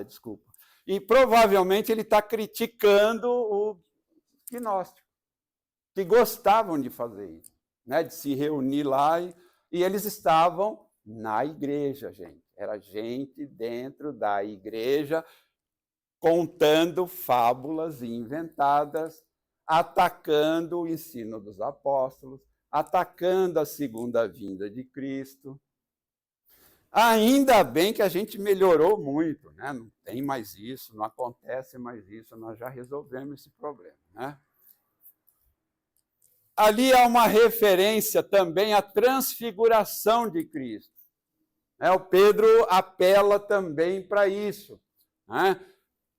desculpa. E provavelmente ele está criticando o gnóstico, que gostavam de fazer isso, né? De se reunir lá, e eles estavam na igreja, gente. Era gente dentro da igreja contando fábulas inventadas, atacando o ensino dos apóstolos, atacando a segunda vinda de Cristo. Ainda bem que a gente melhorou muito, né? Não tem mais isso, não acontece mais isso, nós já resolvemos esse problema, né? Ali há uma referência também à transfiguração de Cristo. O Pedro apela também para isso, né?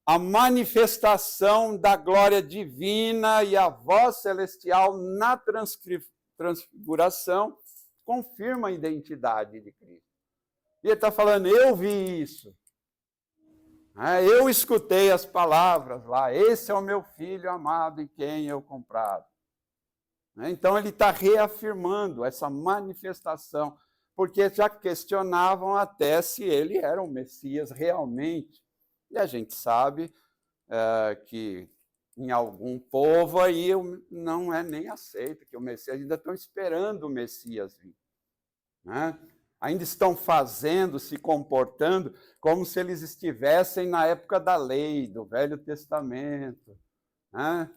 A manifestação da glória divina e a voz celestial na transfiguração confirma a identidade de Cristo. E ele está falando, eu vi isso. Eu escutei as palavras lá, esse é o meu filho amado em quem eu comprado. Então ele está reafirmando essa manifestação, porque já questionavam até se ele era o Messias realmente. E a gente sabe que em algum povo aí não é nem aceito que o Messias, ainda estão esperando o Messias vir. Né? Ainda estão fazendo, se comportando como se eles estivessem na época da lei, do Velho Testamento, né?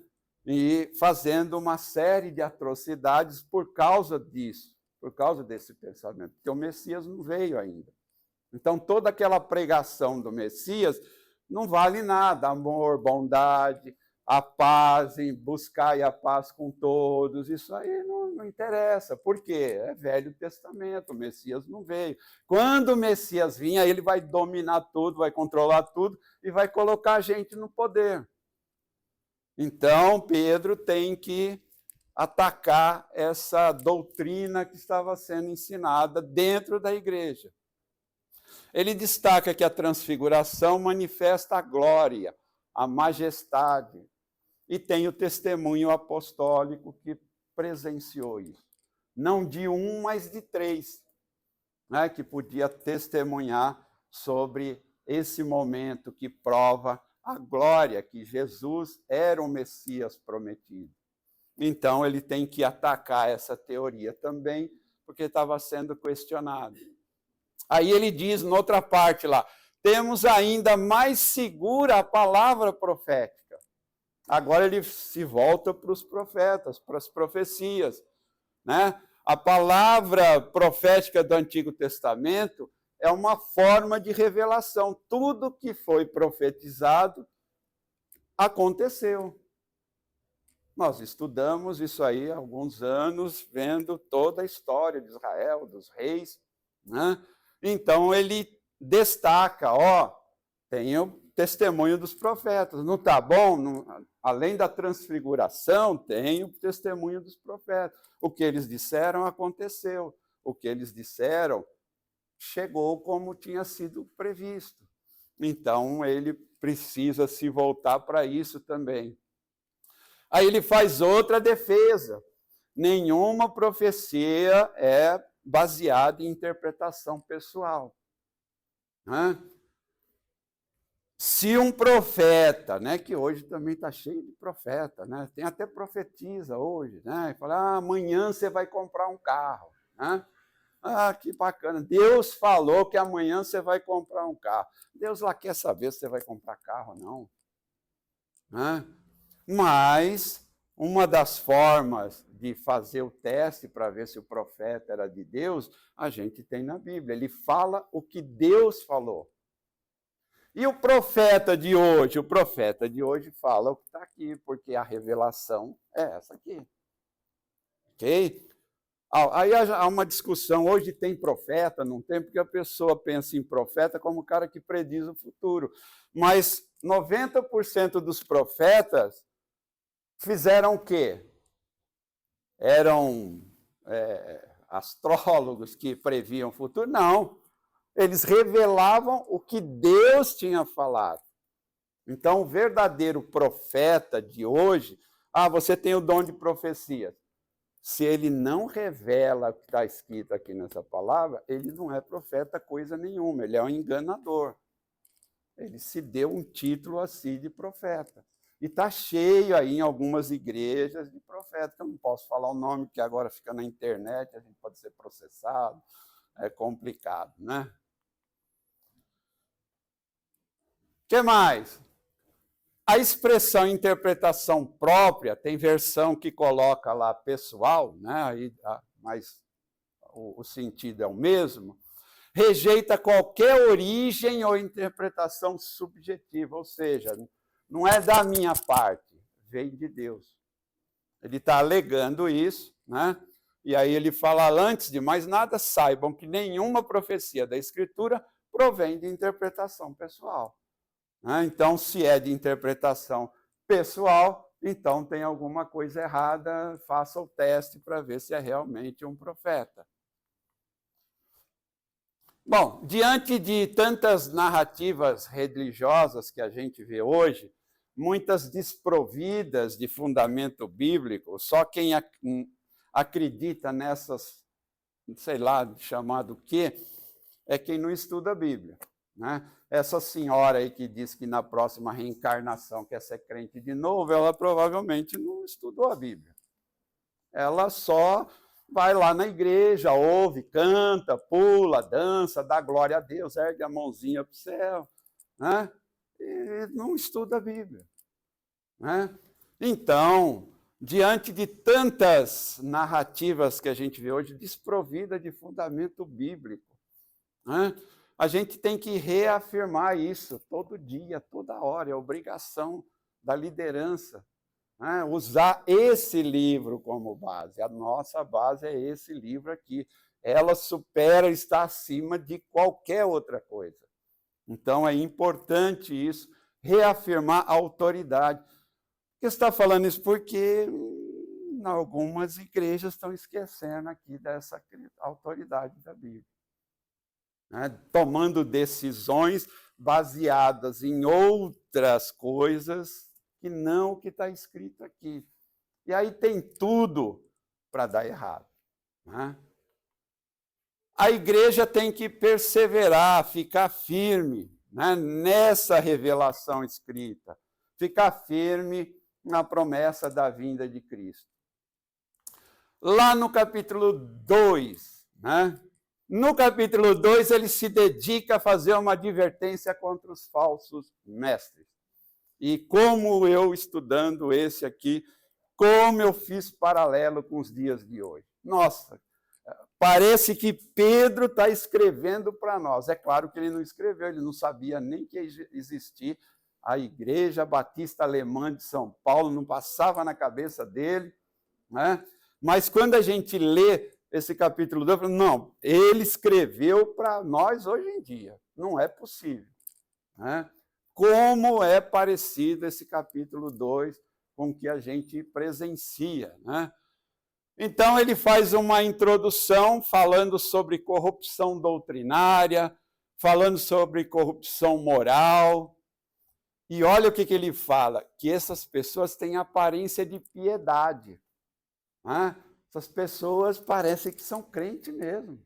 E fazendo uma série de atrocidades por causa disso, por causa desse pensamento, porque o Messias não veio ainda. Então, toda aquela pregação do Messias não vale nada, amor, bondade, a paz, em buscar a paz com todos, isso aí não interessa. Por quê? É Velho Testamento, o Messias não veio. Quando o Messias vinha, ele vai dominar tudo, vai controlar tudo e vai colocar a gente no poder. Então, Pedro tem que atacar essa doutrina que estava sendo ensinada dentro da igreja. Ele destaca que a transfiguração manifesta a glória, a majestade, e tem o testemunho apostólico que presenciou isso. Não de um, mas de três, né, que podia testemunhar sobre esse momento que prova a glória, que Jesus era o Messias prometido. Então, ele tem que atacar essa teoria também, porque estava sendo questionado. Aí ele diz, noutra parte lá, temos ainda mais segura a palavra profética. Agora ele se volta para os profetas, para as profecias, né? A palavra profética do Antigo Testamento é uma forma de revelação. Tudo que foi profetizado aconteceu. Nós estudamos isso aí há alguns anos, vendo toda a história de Israel, dos reis, né? Então ele destaca, tem o testemunho dos profetas. Não está bom? Além da transfiguração, tem o testemunho dos profetas. O que eles disseram aconteceu. O que eles disseram chegou como tinha sido previsto. Então, ele precisa se voltar para isso também. Aí ele faz outra defesa. Nenhuma profecia é baseada em interpretação pessoal. Se um profeta, né, que hoje também está cheio de profeta, né, tem até profetisa hoje, né, e fala, amanhã você vai comprar um carro. Né? Ah, que bacana, Deus falou que amanhã você vai comprar um carro. Deus lá quer saber se você vai comprar carro ou não. Né? Mas uma das formas de fazer o teste para ver se o profeta era de Deus, a gente tem na Bíblia. Ele fala o que Deus falou. E o profeta de hoje? O profeta de hoje fala o que está aqui, porque a revelação é essa aqui. Ok? Aí há uma discussão, hoje tem profeta, não tem, porque a pessoa pensa em profeta como o cara que prediz o futuro. Mas 90% dos profetas fizeram o quê? Eram astrólogos que previam o futuro? Não. Eles revelavam o que Deus tinha falado. Então, o verdadeiro profeta de hoje, você tem o dom de profecia. Se ele não revela o que está escrito aqui nessa palavra, ele não é profeta coisa nenhuma, ele é um enganador. Ele se deu um título assim de profeta. E está cheio aí em algumas igrejas de profeta, que eu não posso falar o nome, porque agora fica na internet, a gente pode ser processado, é complicado, né? O que mais? A expressão interpretação própria, tem versão que coloca lá pessoal, né? Aí, mas o sentido é o mesmo, rejeita qualquer origem ou interpretação subjetiva, ou seja, não é da minha parte, vem de Deus. Ele está alegando isso, né? E aí ele fala, antes de mais nada, saibam que nenhuma profecia da Escritura provém de interpretação pessoal. Então, se é de interpretação pessoal, então tem alguma coisa errada, faça o teste para ver se é realmente um profeta. Bom, diante de tantas narrativas religiosas que a gente vê hoje, muitas desprovidas de fundamento bíblico, só quem acredita nessas, sei lá, chamado o quê, é quem não estuda a Bíblia. Né? Essa senhora aí que diz que na próxima reencarnação quer ser crente de novo, ela provavelmente não estudou a Bíblia. Ela só vai lá na igreja, ouve, canta, pula, dança, dá glória a Deus, ergue a mãozinha para o céu, né? E não estuda a Bíblia. Né? Então, diante de tantas narrativas que a gente vê hoje, desprovida de fundamento bíblico, né? A gente tem que reafirmar isso todo dia, toda hora, é obrigação da liderança. Né? Usar esse livro como base. A nossa base é esse livro aqui. Ela supera, está acima de qualquer outra coisa. Então, é importante isso, reafirmar a autoridade. Por que você está falando isso? Porque algumas igrejas estão esquecendo aqui dessa autoridade da Bíblia. Né, tomando decisões baseadas em outras coisas que não o que está escrito aqui. E aí tem tudo para dar errado. Né? A igreja tem que perseverar, ficar firme, né, nessa revelação escrita, ficar firme na promessa da vinda de Cristo. Lá no capítulo 2, né? No capítulo 2, ele se dedica a fazer uma advertência contra os falsos mestres. E como eu, estudando esse aqui, como eu fiz paralelo com os dias de hoje. Nossa, parece que Pedro está escrevendo para nós. É claro que ele não escreveu, ele não sabia nem que existia a Igreja Batista Alemã de São Paulo, não passava na cabeça dele. Né? Mas quando a gente lê esse capítulo 2, não, ele escreveu para nós hoje em dia. Não é possível. Né? Como é parecido esse capítulo 2 com o que a gente presencia. Né? Então, ele faz uma introdução falando sobre corrupção doutrinária, falando sobre corrupção moral. E olha o que ele fala, que essas pessoas têm aparência de piedade. Né? Essas pessoas parecem que são crentes mesmo.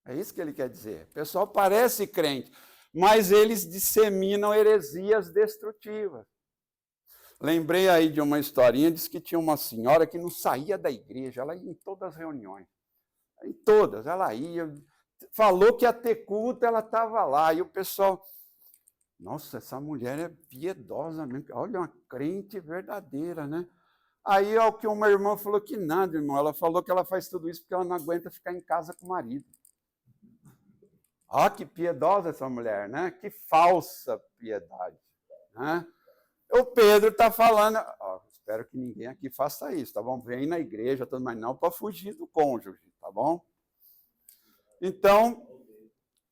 É isso que ele quer dizer. O pessoal parece crente, mas eles disseminam heresias destrutivas. Lembrei aí de uma historinha, diz que tinha uma senhora que não saía da igreja, ela ia em todas as reuniões. Em todas, ela ia, falou que ia ter culto, ela estava lá, e o pessoal, nossa, essa mulher é piedosa mesmo, olha, uma crente verdadeira, né? Aí, ao que uma irmã falou que nada, irmão, ela falou que ela faz tudo isso porque ela não aguenta ficar em casa com o marido. Ah, que piedosa essa mulher, né? Que falsa piedade, né? O Pedro está falando, espero que ninguém aqui faça isso, tá bom? Vem na igreja, mas não para fugir do cônjuge, tá bom? Então,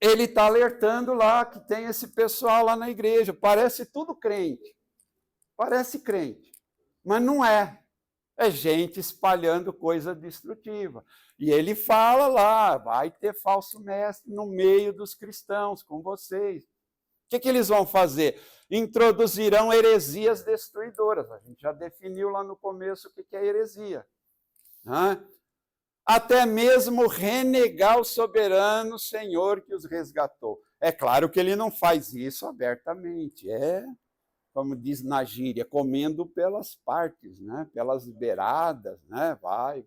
ele está alertando lá que tem esse pessoal lá na igreja, parece tudo crente, mas não é. É gente espalhando coisa destrutiva. E ele fala lá, vai ter falso mestre no meio dos cristãos, com vocês. O que eles vão fazer? Introduzirão heresias destruidoras. A gente já definiu lá no começo o que é heresia. Né? Até mesmo renegar o soberano Senhor que os resgatou. É claro que ele não faz isso abertamente. É, como diz na gíria, comendo pelas partes, né? Pelas beiradas. Né? Vai.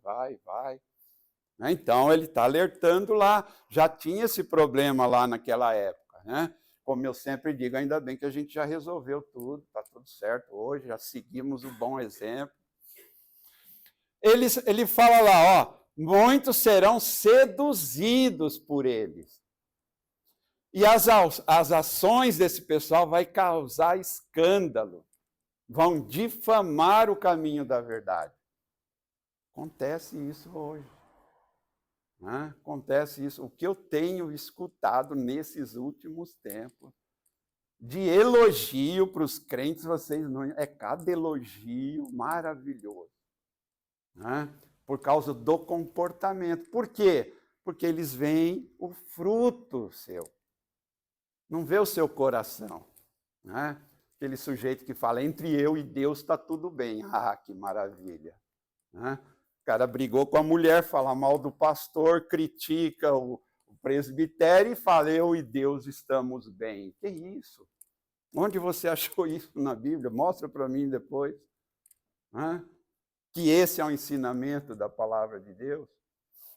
Então, ele está alertando lá. Já tinha esse problema lá naquela época, né? Como eu sempre digo, ainda bem que a gente já resolveu tudo, está tudo certo hoje, já seguimos o bom exemplo. Ele fala lá, ó, muitos serão seduzidos por eles. E as ações desse pessoal vai causar escândalo, vão difamar o caminho da verdade. Acontece isso hoje. Né? Acontece isso, o que eu tenho escutado nesses últimos tempos, de elogio para os crentes, vocês não... É cada elogio maravilhoso. Né? Por causa do comportamento. Por quê? Porque eles veem o fruto seu. Não vê o seu coração. Né? Aquele sujeito que fala, entre eu e Deus está tudo bem. Ah, que maravilha. Né? O cara brigou com a mulher, fala mal do pastor, critica o presbitério e fala, eu e Deus estamos bem. Que isso? Onde você achou isso na Bíblia? Mostra para mim depois. Que esse é o ensinamento da palavra de Deus.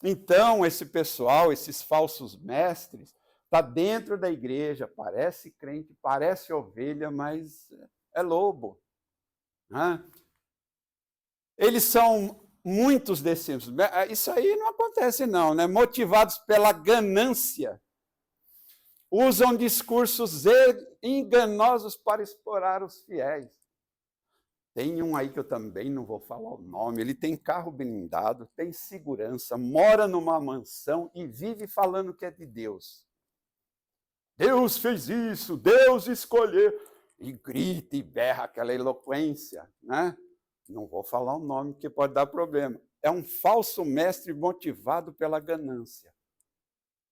Então, esse pessoal, esses falsos mestres, está dentro da igreja, parece crente, parece ovelha, mas é lobo. Eles são... Muitos desses, isso aí não acontece não, né? Motivados pela ganância, usam discursos enganosos para explorar os fiéis. Tem um aí que eu também não vou falar o nome, ele tem carro blindado, tem segurança, mora numa mansão e vive falando que é de Deus. Deus fez isso, Deus escolheu, e grita e berra aquela eloquência, né? Não vou falar o nome, porque pode dar problema. É um falso mestre motivado pela ganância.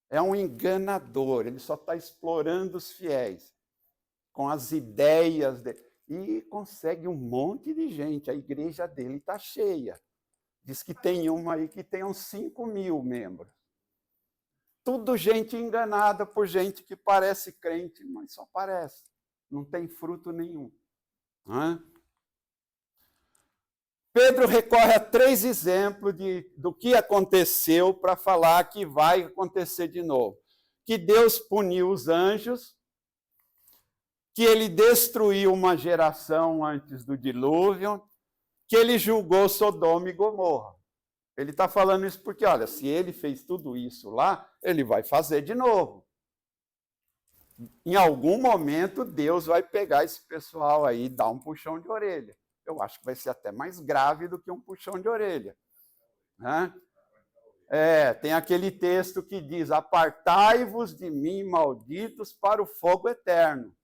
É um enganador, ele só está explorando os fiéis com as ideias dele. E consegue um monte de gente, a igreja dele está cheia. Diz que tem uma aí que tem uns 5.000 membros. Tudo gente enganada por gente que parece crente, mas só parece. Não tem fruto nenhum. Pedro recorre a 3 exemplos do que aconteceu para falar que vai acontecer de novo. Que Deus puniu os anjos, que ele destruiu uma geração antes do dilúvio, que ele julgou Sodoma e Gomorra. Ele está falando isso porque, olha, se ele fez tudo isso lá, ele vai fazer de novo. Em algum momento, Deus vai pegar esse pessoal aí e dar um puxão de orelha. Eu acho que vai ser até mais grave do que um puxão de orelha. Né? Tem aquele texto que diz, apartai-vos de mim, malditos, para o fogo eterno.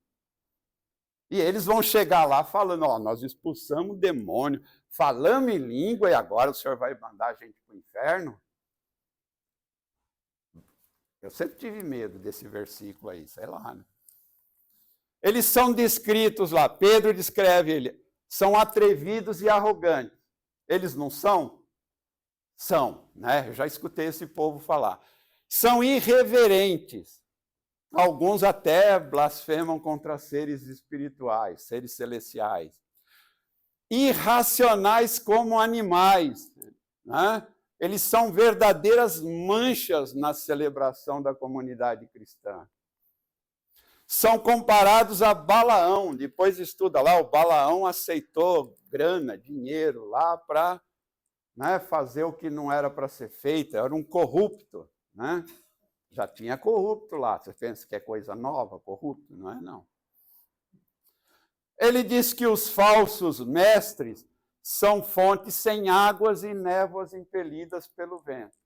E eles vão chegar lá falando, nós expulsamos o demônio, falamos em língua e agora o Senhor vai mandar a gente para o inferno? Eu sempre tive medo desse versículo aí, sei lá, né? Eles são descritos lá, Pedro descreve ele, são atrevidos e arrogantes. Eles não são? São, né? Eu já escutei esse povo falar. São irreverentes. Alguns até blasfemam contra seres espirituais, seres celestiais. Irracionais como animais, né? Eles são verdadeiras manchas na celebração da comunidade cristã. São comparados a Balaão. Depois estuda lá, o Balaão aceitou grana, dinheiro lá para, né, fazer o que não era para ser feito. Era um corrupto, né? Já tinha corrupto lá. Você pensa que é coisa nova, corrupto? Não é, não. Ele diz que os falsos mestres são fontes sem águas e névoas impelidas pelo vento.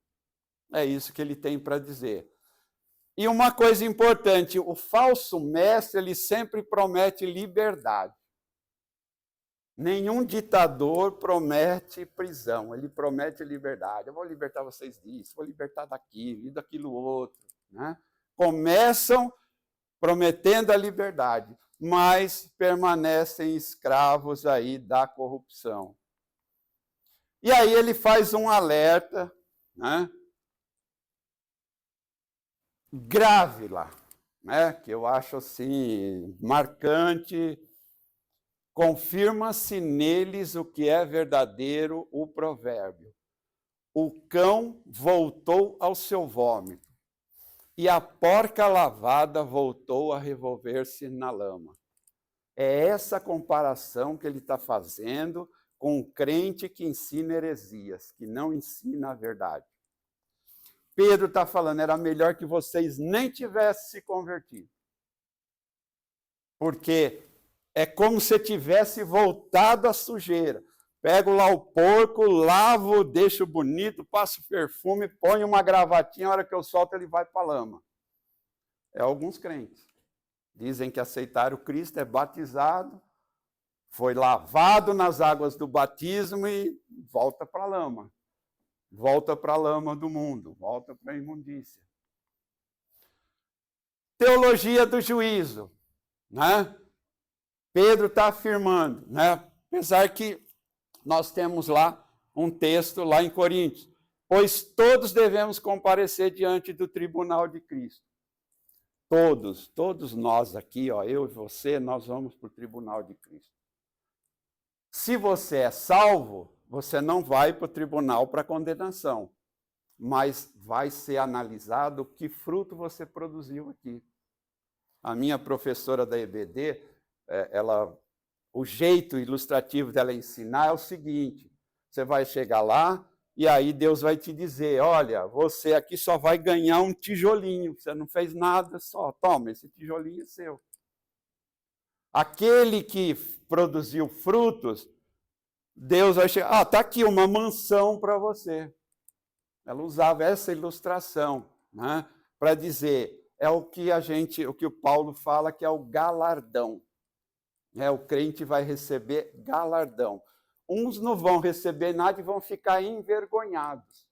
É isso que ele tem para dizer. E uma coisa importante, o falso mestre, ele sempre promete liberdade. Nenhum ditador promete prisão, ele promete liberdade. Eu vou libertar vocês disso, vou libertar daquilo e daquilo outro, né? Começam prometendo a liberdade, mas permanecem escravos aí da corrupção. E aí ele faz um alerta, né, grave lá, né, que eu acho assim marcante. Confirma-se neles o que é verdadeiro, o provérbio. O cão voltou ao seu vômito, e a porca lavada voltou a revolver-se na lama. É essa comparação que ele está fazendo com um crente que ensina heresias, que não ensina a verdade. Pedro está falando, era melhor que vocês nem tivessem se convertido. Porque é como se tivesse voltado à sujeira. Pego lá o porco, lavo, deixo bonito, passo perfume, ponho uma gravatinha, a hora que eu solto ele vai para a lama. É alguns crentes. Dizem que aceitaram Cristo, é batizado, foi lavado nas águas do batismo e volta para a lama. Volta para a lama do mundo, volta para a imundícia. Teologia do juízo, né? Pedro está afirmando, né? Apesar que nós temos lá um texto lá em Coríntios, pois todos devemos comparecer diante do tribunal de Cristo. Todos nós aqui, ó, eu e você, nós vamos para o tribunal de Cristo. Se você é salvo, você não vai para o tribunal para condenação, mas vai ser analisado que fruto você produziu aqui. A minha professora da EBD, o jeito ilustrativo dela ensinar é o seguinte, você vai chegar lá e aí Deus vai te dizer, olha, você aqui só vai ganhar um tijolinho, você não fez nada, só toma, esse tijolinho é seu. Aquele que produziu frutos, Deus vai chegar, está aqui uma mansão para você. Ela usava essa ilustração, né, para dizer, é o que o Paulo fala que é o galardão. O crente vai receber galardão. Uns não vão receber nada e vão ficar envergonhados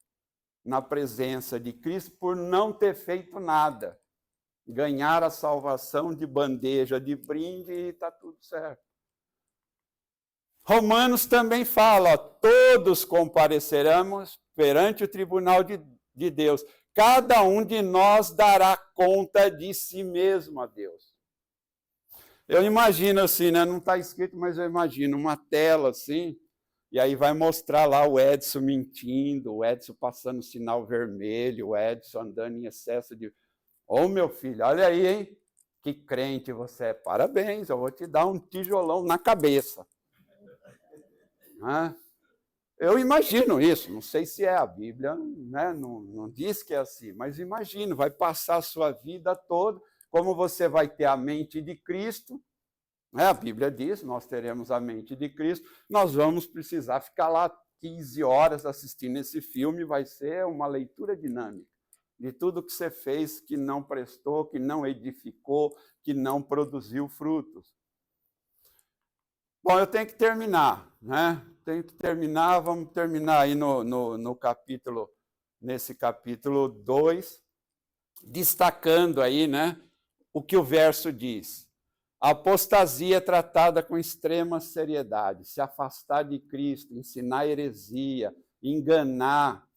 na presença de Cristo por não ter feito nada. Ganhar a salvação de bandeja, de brinde e está tudo certo. Romanos também fala, ó, todos compareceremos perante o tribunal de Deus. Cada um de nós dará conta de si mesmo a Deus. Eu imagino assim, né? Não está escrito, mas eu imagino uma tela assim, e aí vai mostrar lá o Edson mentindo, o Edson passando sinal vermelho, o Edson andando em excesso de... Ô, meu filho, olha aí, hein? Que crente você é. Parabéns, eu vou te dar um tijolão na cabeça. Eu imagino isso, não sei se é a Bíblia, né? Não diz que é assim, mas imagino, vai passar a sua vida toda, como você vai ter a mente de Cristo, né? A Bíblia diz, nós teremos a mente de Cristo, nós vamos precisar ficar lá 15 horas assistindo esse filme, vai ser uma leitura dinâmica de tudo que você fez que não prestou, que não edificou, que não produziu frutos. Bom, eu tenho que terminar, né? Tenho que terminar, vamos terminar aí no capítulo, nesse capítulo 2, destacando aí, né, o que o verso diz. A apostasia é tratada com extrema seriedade, se afastar de Cristo, ensinar heresia, enganar,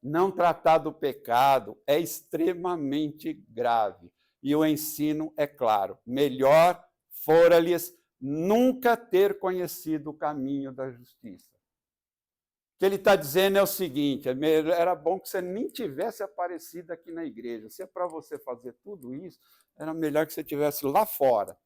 não tratar do pecado é extremamente grave. E o ensino é claro, melhor fora-lhes nunca ter conhecido o caminho da justiça. O que ele está dizendo é o seguinte, era bom que você nem tivesse aparecido aqui na igreja. Se é para você fazer tudo isso, era melhor que você estivesse lá fora.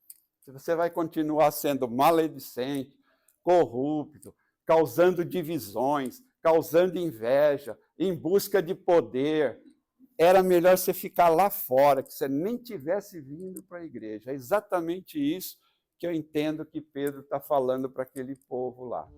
Se você vai continuar sendo maledicente, corrupto, causando divisões, causando inveja, em busca de poder, era melhor você ficar lá fora, que você nem tivesse vindo para a igreja. É exatamente isso que eu entendo que Pedro está falando para aquele povo lá.